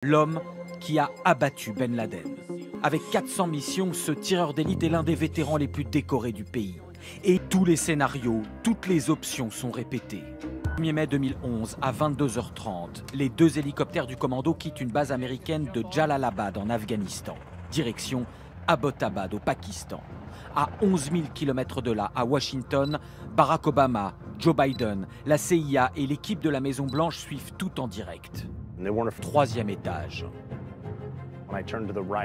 L'homme qui a abattu Ben Laden. Avec 400 missions, ce tireur d'élite est l'un des vétérans les plus décorés du pays. Et tous les scénarios, toutes les options sont répétées. Le 1er mai 2011, à 22h30, les 2 hélicoptères du commando quittent une base américaine de Jalalabad en Afghanistan. Direction Abbottabad au Pakistan. À 11 000 km de là, à Washington, Barack Obama, Joe Biden, la CIA et l'équipe de la Maison-Blanche suivent tout en direct. 3e étage.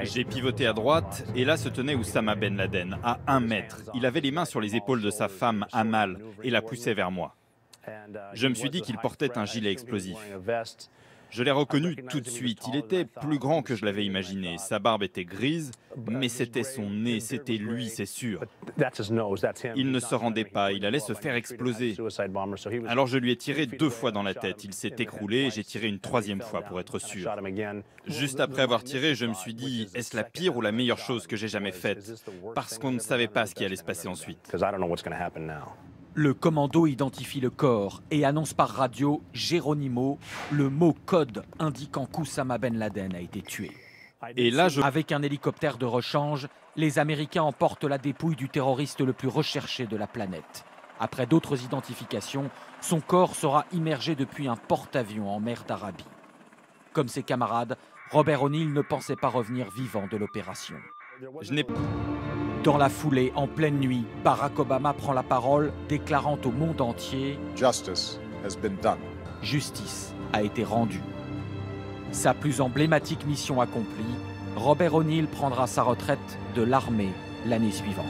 J'ai pivoté à droite et là se tenait Oussama Ben Laden, à 1 mètre. Il avait les mains sur les épaules de sa femme, Amal, et la poussait vers moi. Je me suis dit qu'il portait un gilet explosif. Je l'ai reconnu tout de suite. Il était plus grand que je l'avais imaginé. Sa barbe était grise, mais c'était son nez, c'était lui, c'est sûr. Il ne se rendait pas, il allait se faire exploser. Alors je lui ai tiré 2 fois dans la tête. Il s'est écroulé et j'ai tiré une 3e fois pour être sûr. Juste après avoir tiré, je me suis dit, est-ce la pire ou la meilleure chose que j'ai jamais faite? Parce qu'on ne savait pas ce qui allait se passer ensuite. Le commando identifie le corps et annonce par radio Geronimo, le mot code indiquant qu'Oussama Ben Laden a été tué. Et là, Avec un hélicoptère de rechange, les Américains emportent la dépouille du terroriste le plus recherché de la planète. Après d'autres identifications, son corps sera immergé depuis un porte-avions en mer d'Arabie. Comme ses camarades, Robert O'Neill ne pensait pas revenir vivant de l'opération. Dans la foulée, en pleine nuit, Barack Obama prend la parole, déclarant au monde entier « Justice has been done ». Justice a été rendue. Sa plus emblématique mission accomplie, Robert O'Neill prendra sa retraite de l'armée l'année suivante.